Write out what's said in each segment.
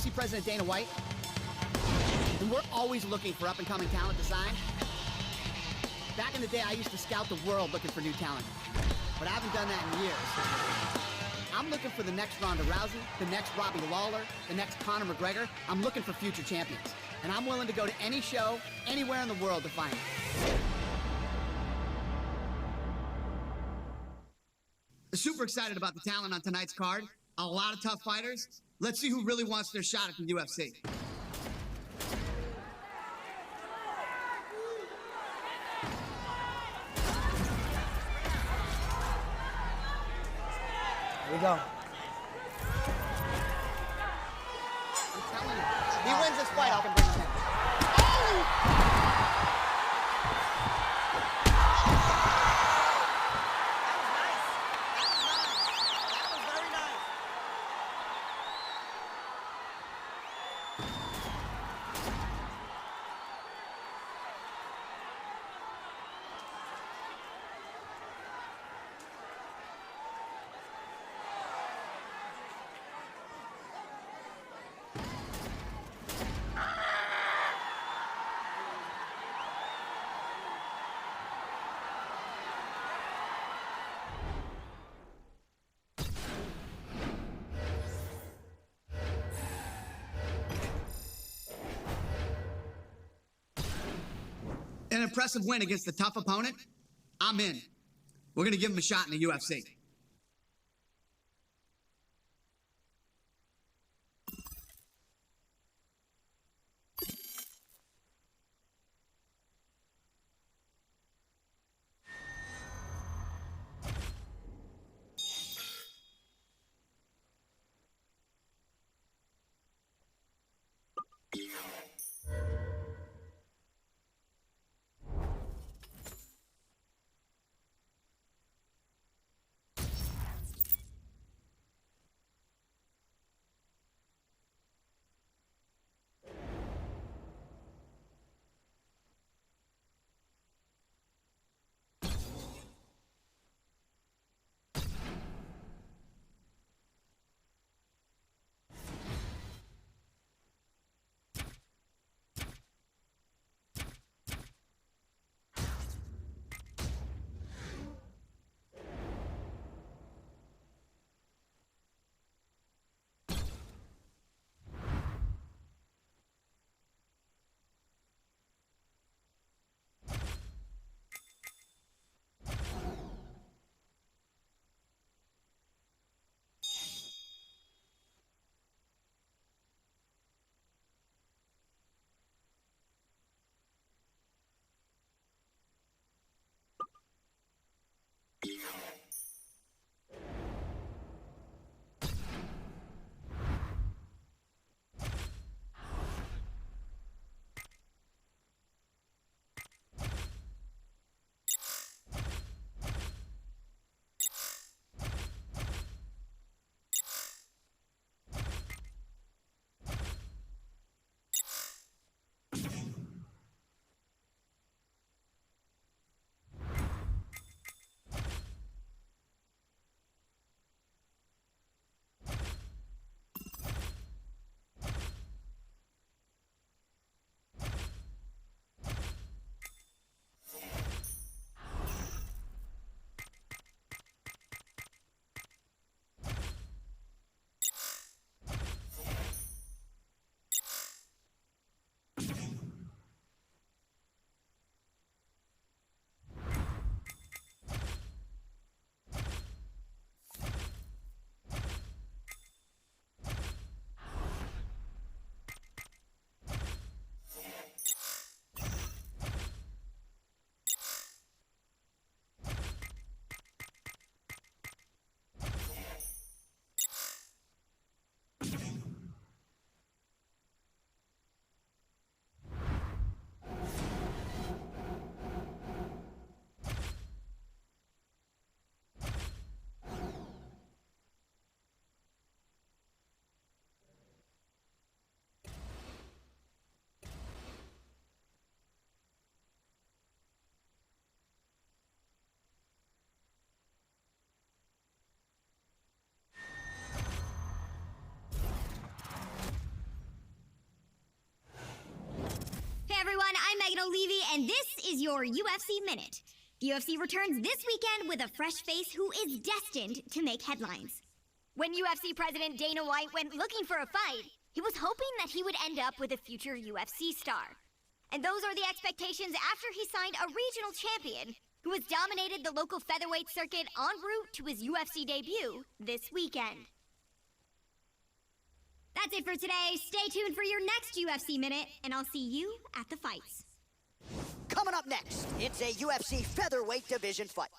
UFC President Dana White, and we're always looking for up-and-coming talent to sign. Back in the day, I used to scout the world looking for new talent, but I haven't done that in years. I'm looking for the next Ronda Rousey, the next Robbie Lawler, the next Conor McGregor. I'm looking for future champions, and I'm willing to go to any show, anywhere in the world to find them. Super excited about the talent on tonight's card. A lot of tough fighters. Let's see who really wants their shot at the UFC. Here we go. I'm telling you, he wins this fight, I can bring him in. Oh! An impressive win against a tough opponent. I'm in. We're going to give him a shot in the UFC. Levy, and this is your UFC Minute. The UFC returns this weekend with a fresh face who is destined to make headlines. When UFC President Dana White went looking for a fight, he was hoping that he would end up with a future UFC star. And those are the expectations after he signed a regional champion who has dominated the local featherweight circuit en route to his UFC debut this weekend. That's it for today. Stay tuned for your next UFC Minute, and I'll see you at the fights. Coming up next, it's a UFC featherweight division fight.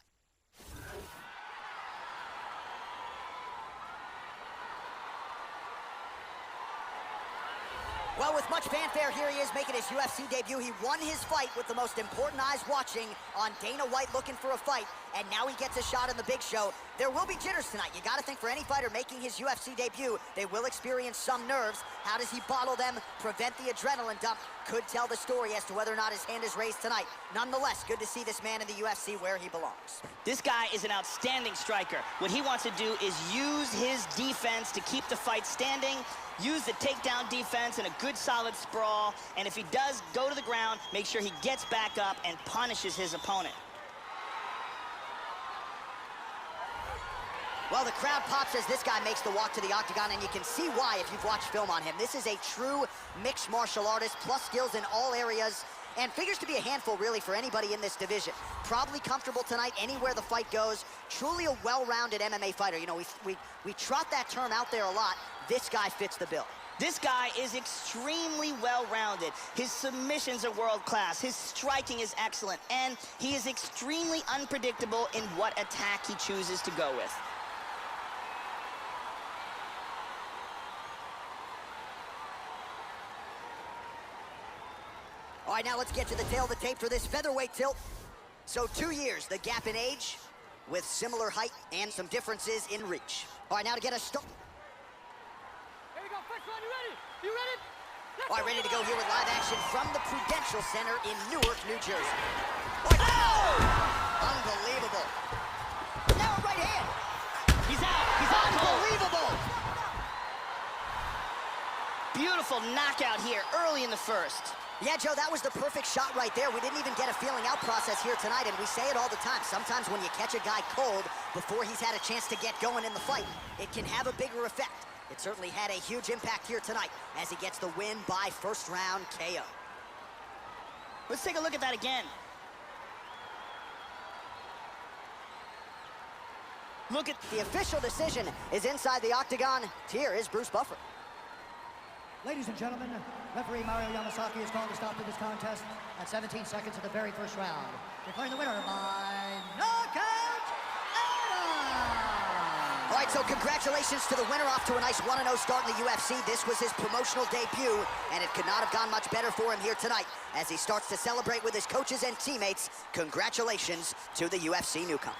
Well, with much fanfare, here he is making his UFC debut. He won his fight with the most important eyes watching on Dana White looking for a fight, and now he gets a shot in the big show. There will be jitters tonight. You got to think for any fighter making his UFC debut, they will experience some nerves. How does he bottle them, prevent the adrenaline dump? Could tell the story as to whether or not his hand is raised tonight. Nonetheless, good to see this man in the UFC where he belongs. This guy is an outstanding striker. What he wants to do is use his defense to keep the fight standing, use the takedown defense and a good solid sprawl, and if he does go to the ground, make sure he gets back up and punishes his opponent. Well, the crowd pops as this guy makes the walk to the octagon, and you can see why if you've watched film on him. This is a true mixed martial artist, plus skills in all areas, and figures to be a handful, really, for anybody in this division. Probably comfortable tonight anywhere the fight goes. Truly a well-rounded MMA fighter. You know, we trot that term out there a lot. This guy fits the bill. This guy is extremely well-rounded. His submissions are world-class. His striking is excellent, and he is extremely unpredictable in what attack he chooses to go with. All right, now let's get to the tail of the tape for this featherweight tilt. So 2 years, the gap in age, with similar height and some differences in reach. All right, now to get us started. Here we go, first one, you ready? You ready? All right, ready to go here with live action from the Prudential Center in Newark, New Jersey. Oh! Unbelievable. Now a right hand. He's out. He's out. Unbelievable. Beautiful knockout here early in the first. Yeah, Joe, that was the perfect shot right there. We didn't even get a feeling out process here tonight, and we say it all the time. Sometimes when you catch a guy cold before he's had a chance to get going in the fight, it can have a bigger effect. It certainly had a huge impact here tonight as he gets the win by first round KO. Let's take a look at that again. Look at The official decision is inside the octagon. Here is Bruce Buffer. Ladies and gentlemen, referee Mario Yamasaki has called a stop to this contest at 17 seconds of the very first round, declaring the winner by knockout out. All right, so congratulations to the winner, off to a nice 1-0 start in the UFC. This was his promotional debut, and it could not have gone much better for him here tonight as he starts to celebrate with his coaches and teammates. Congratulations to the UFC newcomer.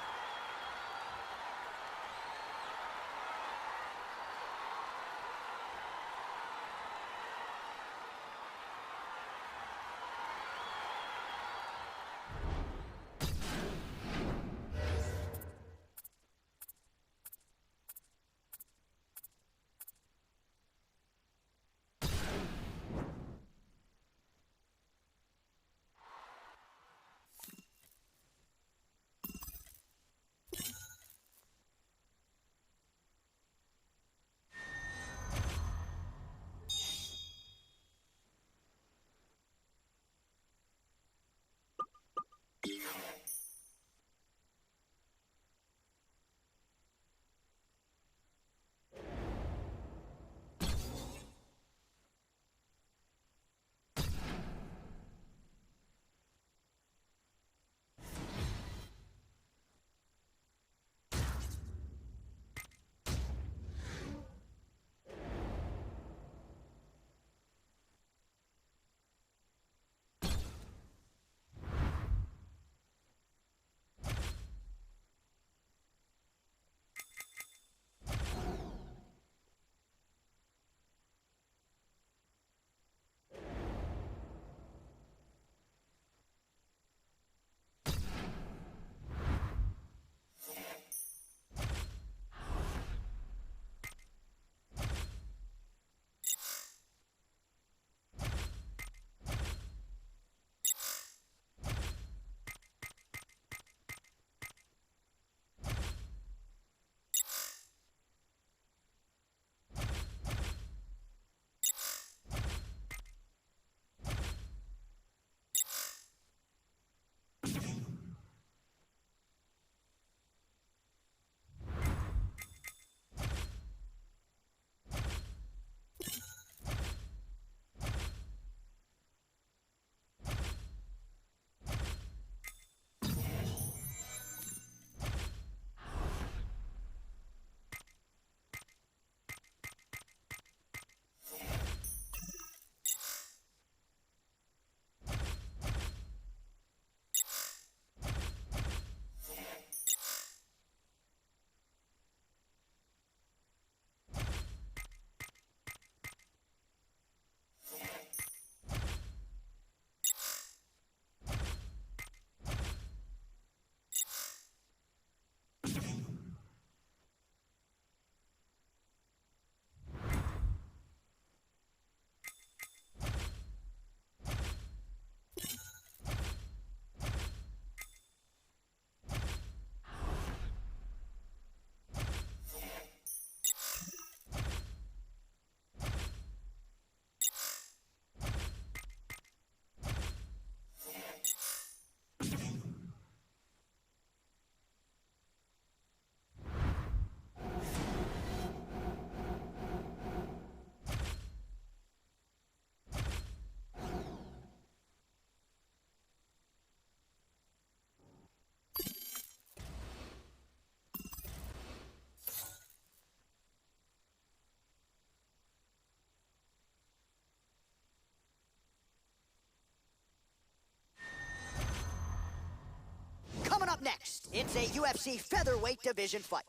next. It's a UFC featherweight division fight.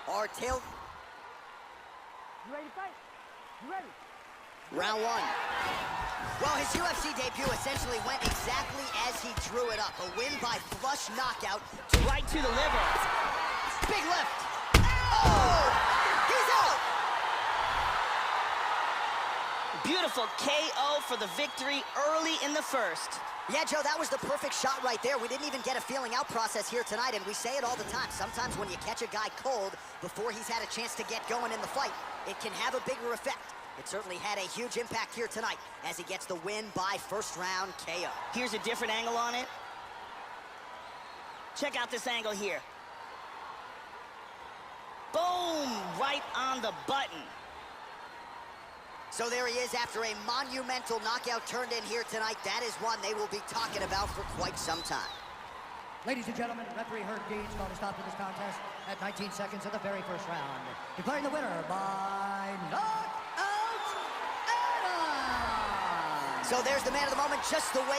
Our tail... You ready to fight? You ready? Round one. Well, his UFC debut essentially went exactly as he drew it up. A win by flush knockout. Right to the liver. Big lift. Oh! He's out! Beautiful KO for the victory early in the first. Yeah, Joe, that was the perfect shot right there. We didn't even get a feeling out process here tonight, and we say it all the time. Sometimes when you catch a guy cold before he's had a chance to get going in the fight, it can have a bigger effect. It certainly had a huge impact here tonight as he gets the win by first round KO. Here's a different angle on it. Check out this angle here. Boom! Right on the button. So there he is after a monumental knockout turned in here tonight. That is one they will be talking about for quite some time. Ladies and gentlemen, referee Herb Dean's called a stop to this contest at 19 seconds of the very first round. Declaring the winner by knockout, Adam! So there's the man of the moment, just the way...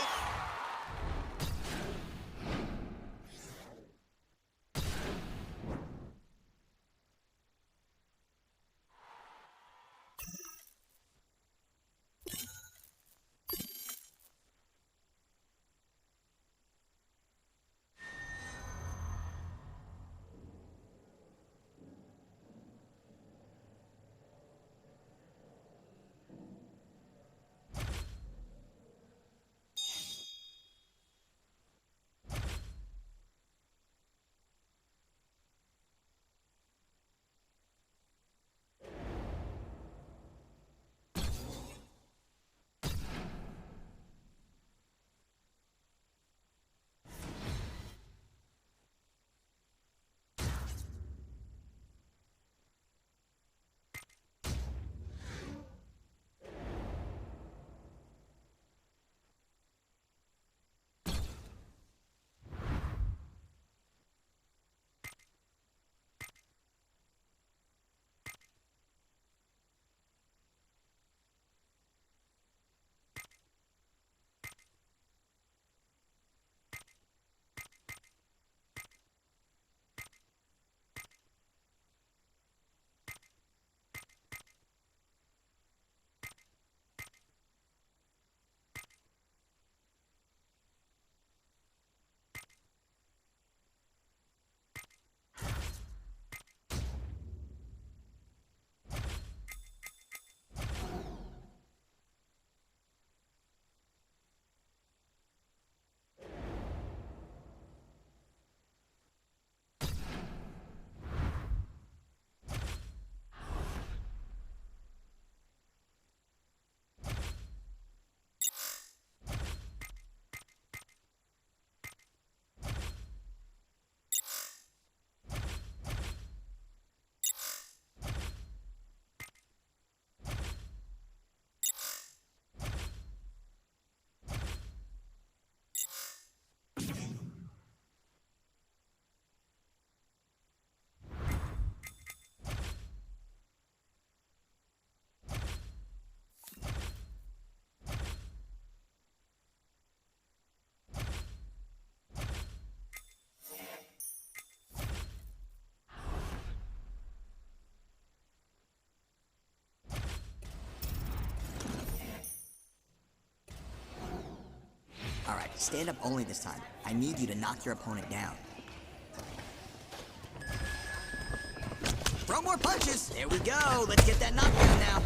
All right, stand up only this time. I need you to knock your opponent down. Throw more punches. There we go. Let's get that knockdown now.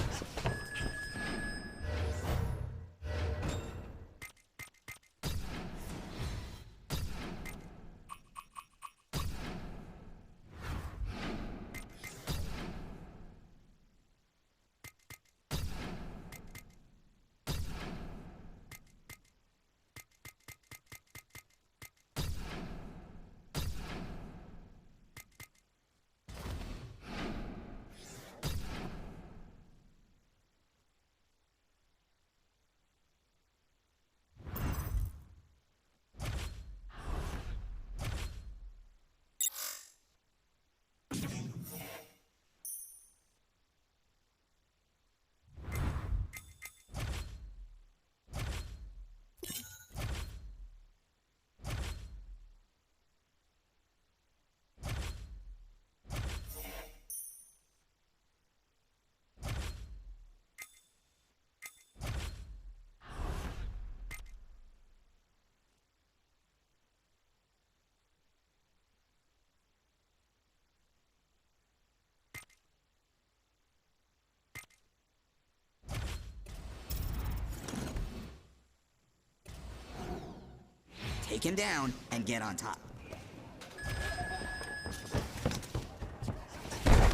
Take him down and get on top.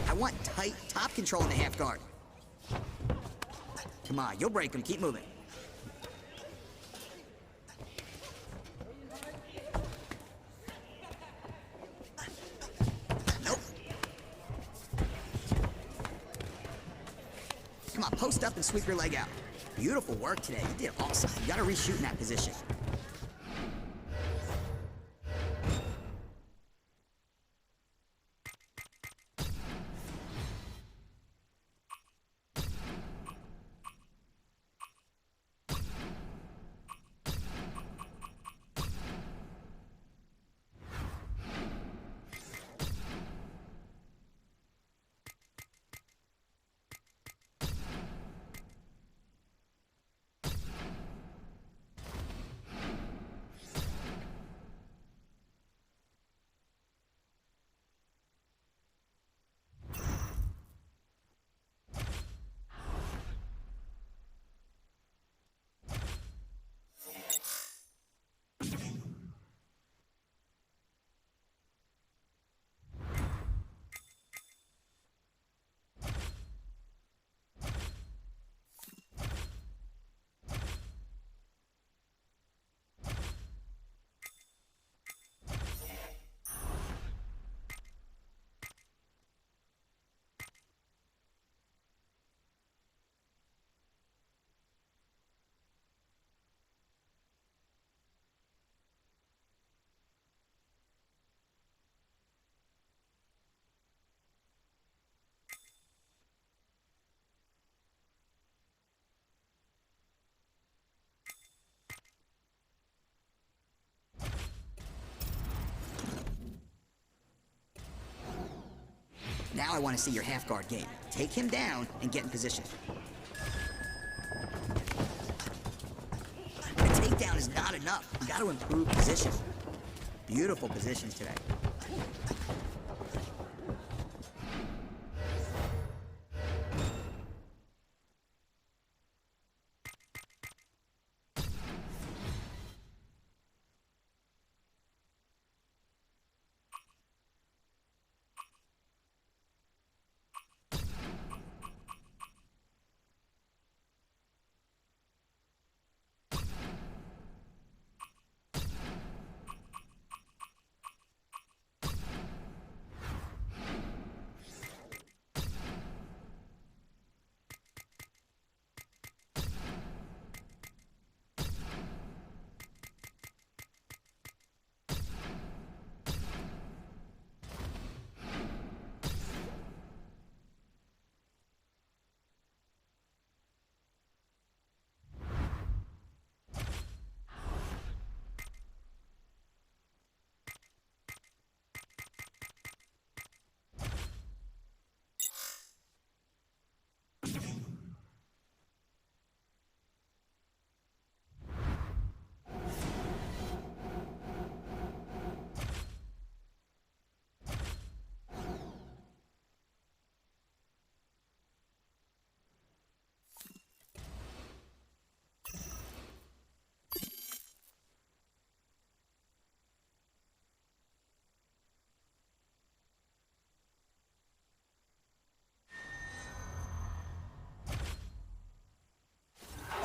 I want tight top control in the half guard. Come on, you'll break him. Keep moving. Nope. Come on, post up and sweep your leg out. Beautiful work today. You did awesome. You gotta reshoot in that position. Now I want to see your half guard game. Take him down and get in position. The takedown is not enough. You got to improve position. Beautiful positions today.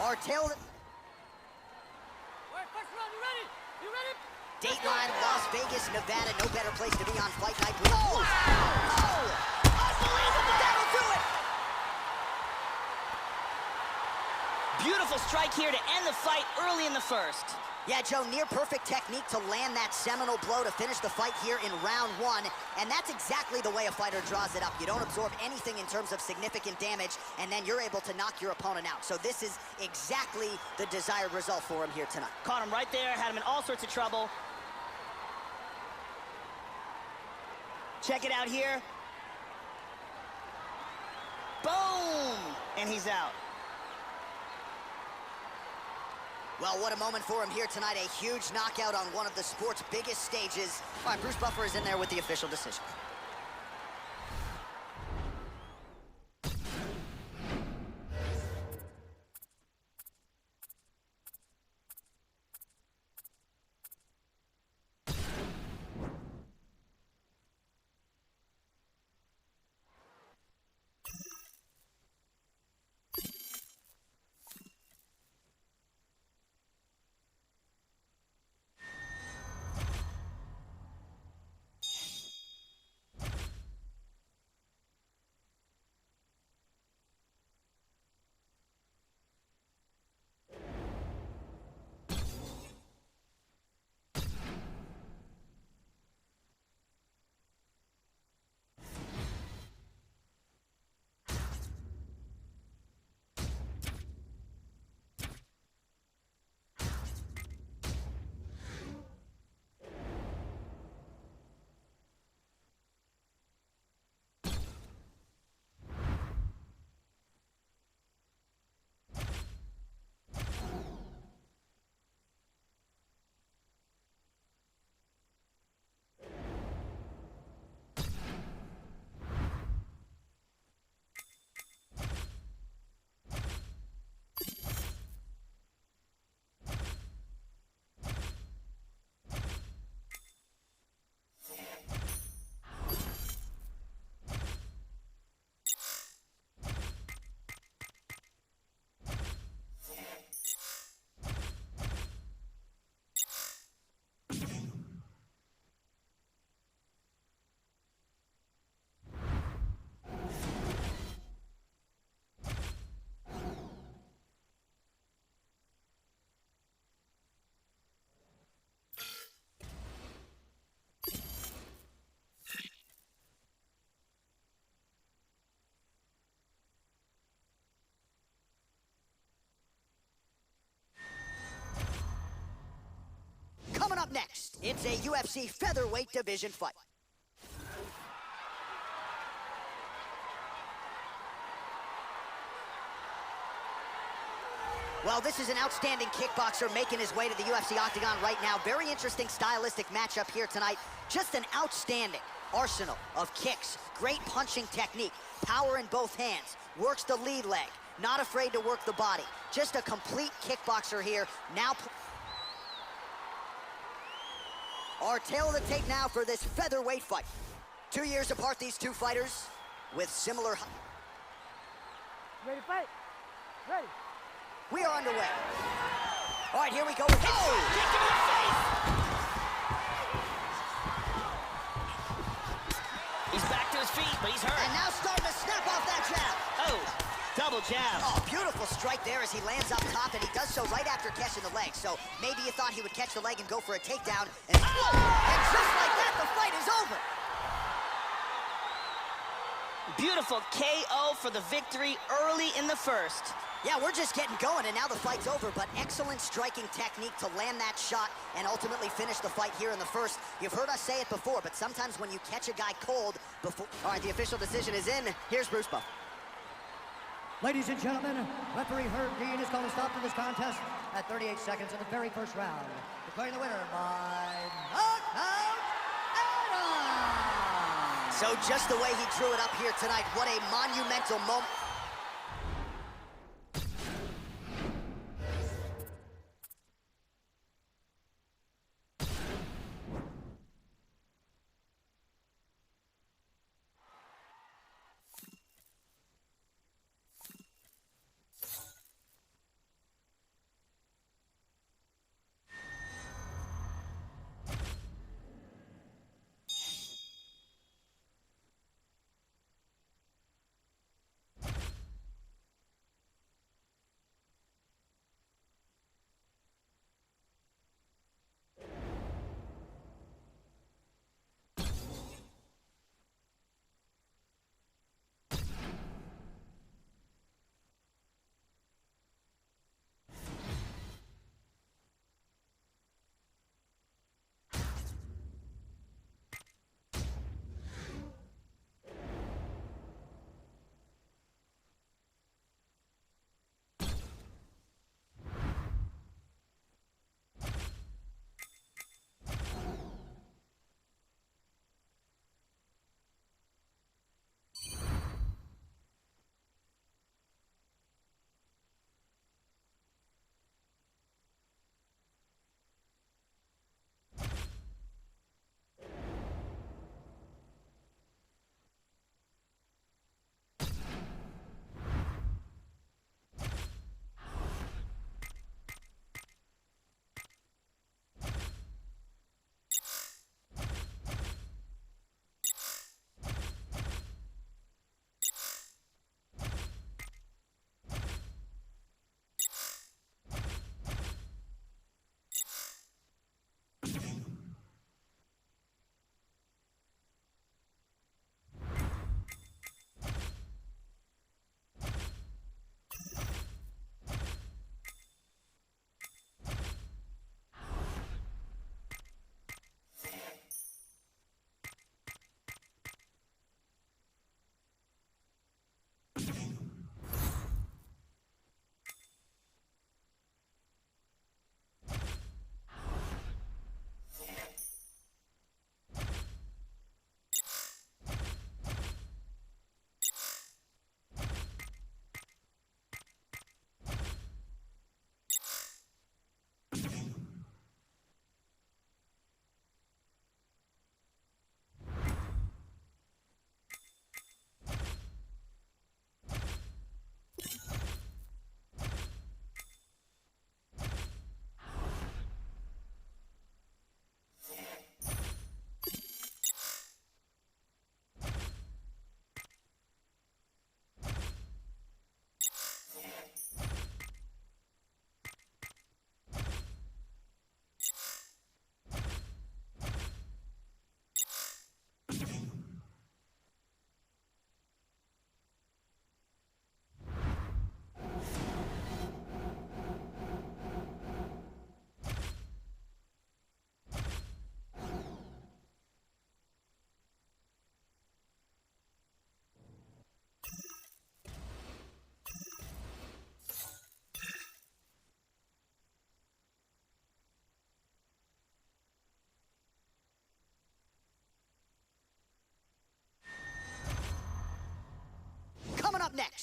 Our tail... All right, first round, you ready? You ready? Dateline, Las Vegas, Nevada. No better place to be on Fight Night. Oh! Unbelievable! That'll do it! Beautiful strike here to end the fight early in the first. Yeah, Joe, near perfect technique to land that seminal blow to finish the fight here in round one. And that's exactly the way a fighter draws it up. You don't absorb anything in terms of significant damage, and then you're able to knock your opponent out. So this is exactly the desired result for him here tonight. Caught him right there, had him in all sorts of trouble. Check it out here. Boom! And he's out. Well, what a moment for him here tonight. A huge knockout on one of the sport's biggest stages. All right, Bruce Buffer is in there with the official decision. next, it's a UFC featherweight division fight. Well, this is an outstanding kickboxer making his way to the UFC octagon right now. Very interesting stylistic matchup here tonight. Just an outstanding arsenal of kicks, great punching technique, power in both hands, works the lead leg, not afraid to work the body. Just a complete kickboxer here. Now, our tale of the tape now for this featherweight fight. 2 years apart, these two fighters with similar... Ready to fight? Ready. We are underway. All right, here we go. Kick to the face! He's back to his feet, but he's hurt. And now starting to snap off that jab. Oh, double jab. Oh, beautiful strike there as he lands up top, and he does so right after catching the leg. So maybe you thought he would catch the leg and go for a takedown. And just like that, the fight is over. Beautiful KO for the victory early in the first. Yeah, we're just getting going, and now the fight's over, but excellent striking technique to land that shot and ultimately finish the fight here in the first. You've heard us say it before, but sometimes when you catch a guy cold before... All right, the official decision is in. Here's Bruce Buff. Ladies and gentlemen, referee Herb Dean is calling a stop to this contest at 38 seconds of the very first round. Declaring the winner by knockout, Adam! So just the way he drew it up here tonight, what a monumental moment.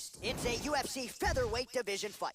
next, it's a UFC featherweight division fight.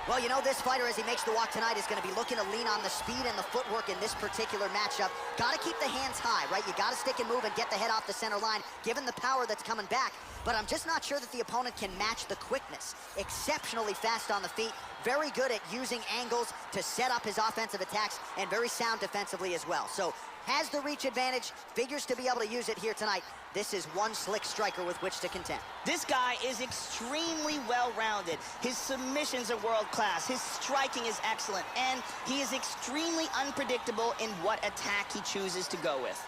Well, you know, this fighter, as he makes the walk tonight, is going to be looking to lean on the speed and the footwork in this particular matchup. Got to keep the hands high, right? You got to stick and move and get the head off the center line, given the power that's coming back. But I'm just not sure that the opponent can match the quickness. Exceptionally fast on the feet, very good at using angles to set up his offensive attacks, and very sound defensively as well. So, has the reach advantage, figures to be able to use it here tonight. This is one slick striker with which to contend. This guy is extremely well-rounded. His submissions are world-class. His striking is excellent. And he is extremely unpredictable in what attack he chooses to go with.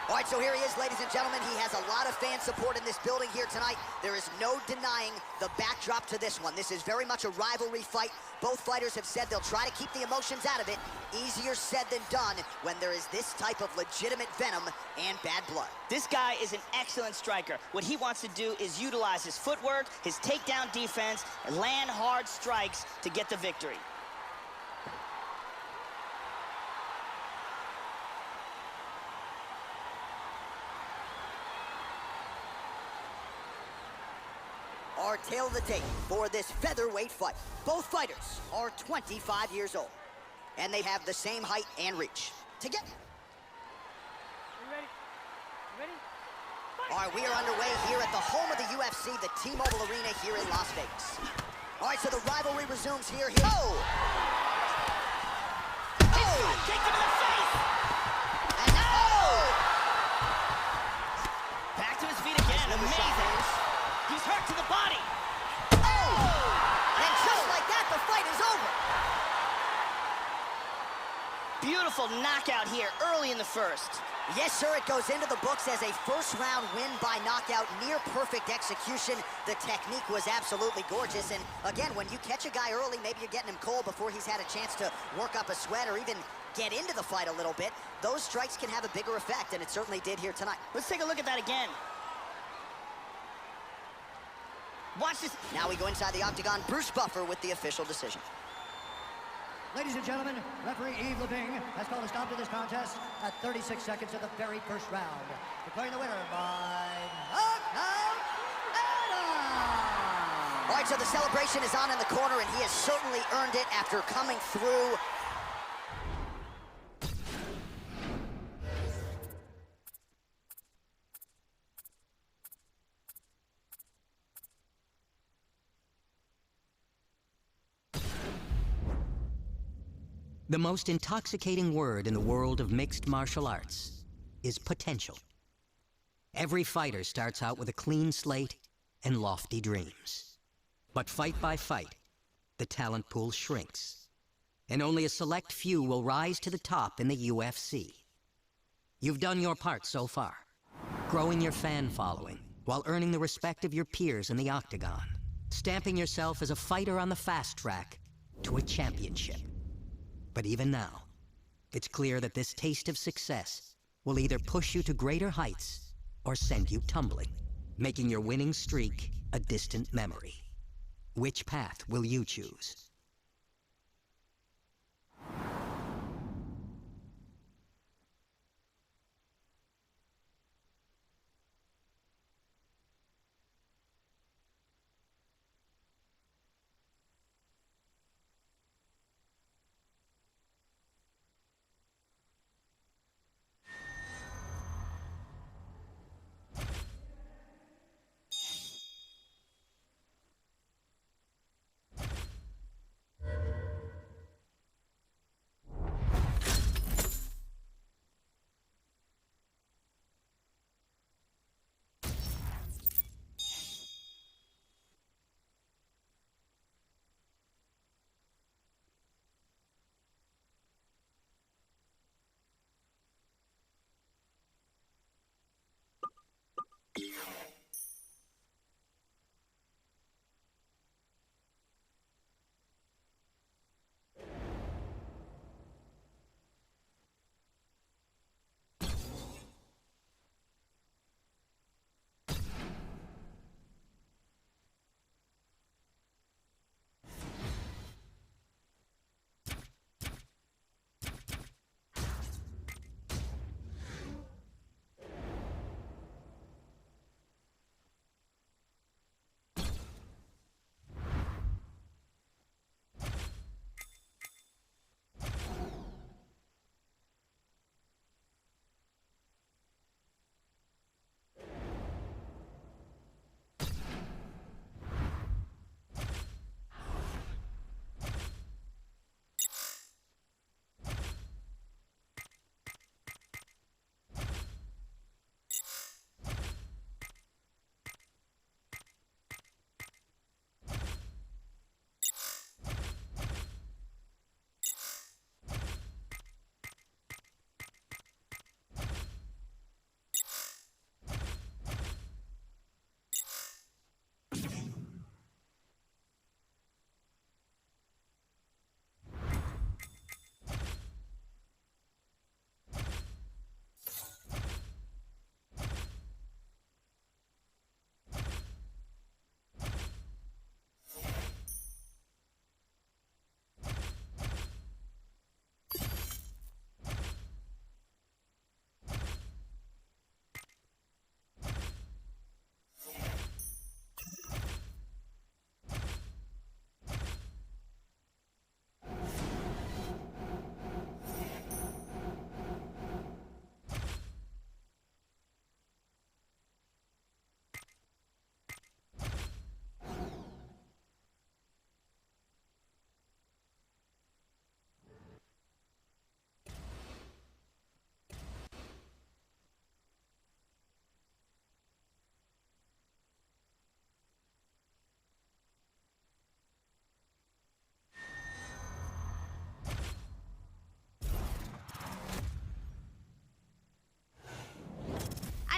All right, so here he is, ladies and gentlemen. He has a lot of fan support in this building here tonight. There is no denying the backdrop to this one. This is very much a rivalry fight. Both fighters have said they'll try to keep the emotions out of it. Easier said than done when there is this type of legitimate venom and bad blood. This guy is an excellent striker. What he wants to do is utilize his footwork, his takedown defense, and land hard strikes to get the victory. Our tail of the tape for this featherweight fight. Both fighters are 25 years old, and they have the same height and reach. Together. You ready? You ready? All right, we are underway here at the home of the UFC, the T-Mobile Arena here in Las Vegas. All right, so the rivalry resumes here. Oh! Oh! Kick him in the face! And oh! Back to his feet again. Amazing. He's hurt to the body. Oh! And just like that, the fight is over. Beautiful knockout here early in the first. Yes, sir, it goes into the books as a first-round win by knockout, near-perfect execution. The technique was absolutely gorgeous, and again, when you catch a guy early, maybe you're getting him cold before he's had a chance to work up a sweat or even get into the fight a little bit. Those strikes can have a bigger effect, and it certainly did here tonight. Let's take a look at that again. Watch this. Now we go inside the octagon. Bruce Buffer with the official decision. Ladies and gentlemen, referee Yves Lavigne has called a stop to this contest at 36 seconds of the very first round, declaring the winner by knockout, Adam! All right, so the celebration is on in the corner, and he has certainly earned it after coming through. The most intoxicating word in the world of mixed martial arts is potential. Every fighter starts out with a clean slate and lofty dreams. But fight by fight, the talent pool shrinks, and only a select few will rise to the top in the UFC. You've done your part so far, growing your fan following while earning the respect of your peers in the octagon, stamping yourself as a fighter on the fast track to a championship. But even now, it's clear that this taste of success will either push you to greater heights or send you tumbling, making your winning streak a distant memory. Which path will you choose?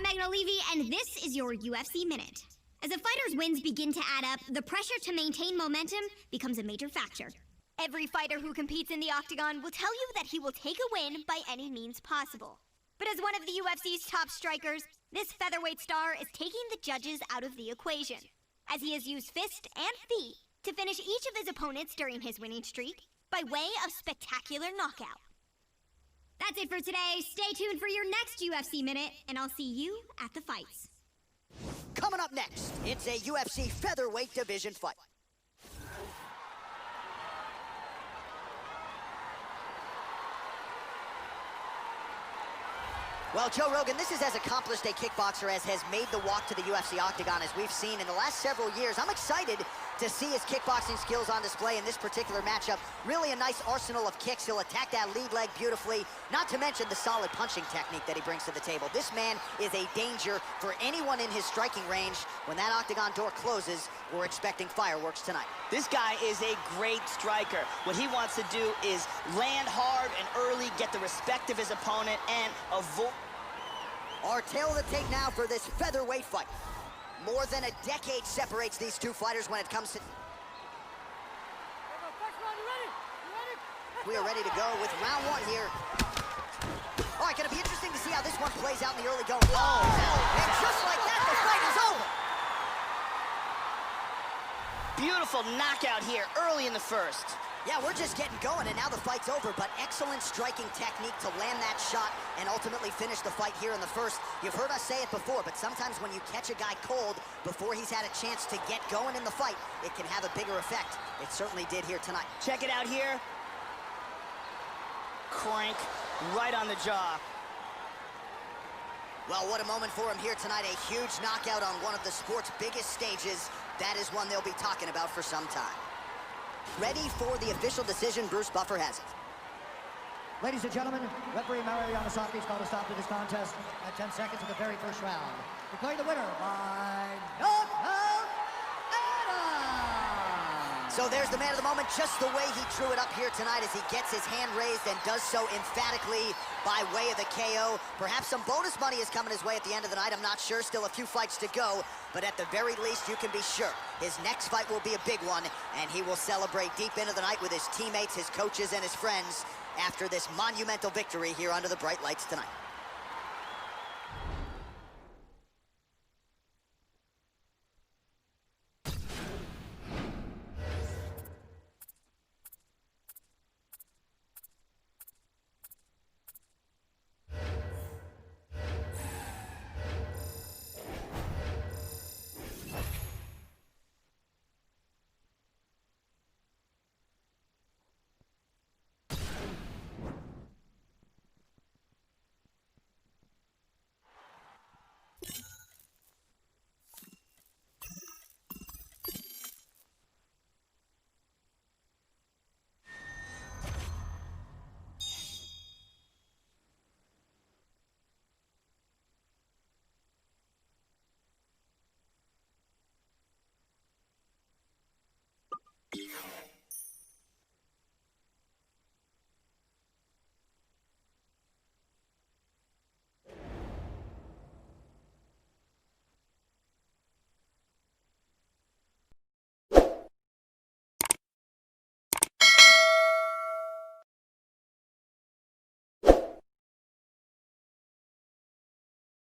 Magna Levy, and this is your UFC Minute. As a fighter's wins begin to add up, the pressure to maintain momentum becomes a major factor. Every fighter who competes in the octagon will tell you that he will take a win by any means possible. But as one of the UFC's top strikers, this featherweight star is taking the judges out of the equation, as he has used fist and feet to finish each of his opponents during his winning streak by way of spectacular knockout. That's it for today. Stay tuned for your next UFC Minute, and I'll see you at the fights. Coming up next, it's a UFC featherweight division fight. Well, Joe Rogan, this is as accomplished a kickboxer as has made the walk to the UFC octagon as we've seen in the last several years. I'm excited to see his kickboxing skills on display in this particular matchup. Really a nice arsenal of kicks. He'll attack that lead leg beautifully, not to mention the solid punching technique that he brings to the table. This man is a danger for anyone in his striking range. When that octagon door closes, we're expecting fireworks tonight. This guy is a great striker. What he wants to do is land hard and early, get the respect of his opponent, and avoid... Our tale of the tape now for this featherweight fight. More than a decade separates these two fighters when it comes to... We are ready to go with round one here. All right, gonna be interesting to see how this one plays out in the early going. Oh, and just like that, the fight is over. Beautiful knockout here early in the first. Yeah, we're just getting going, and now the fight's over, but excellent striking technique to land that shot and ultimately finish the fight here in the first. You've heard us say it before, but sometimes when you catch a guy cold before he's had a chance to get going in the fight, it can have a bigger effect. It certainly did here tonight. Check it out here. Crank right on the jaw. Well, what a moment for him here tonight. A huge knockout on one of the sport's biggest stages. That is one they'll be talking about for some time. Ready for the official decision, Bruce Buffer has it. Ladies and gentlemen, referee Mario Yamasaki has called a stop to this contest at 10 seconds of the very first round. Declaring the winner by knockout, Adam! So there's the man of the moment, just the way he drew it up here tonight as he gets his hand raised and does so emphatically by way of the KO. Perhaps some bonus money is coming his way at the end of the night. I'm not sure. Still a few fights to go. But at the very least, you can be sure his next fight will be a big one, and he will celebrate deep into the night with his teammates, his coaches, and his friends after this monumental victory here under the bright lights tonight.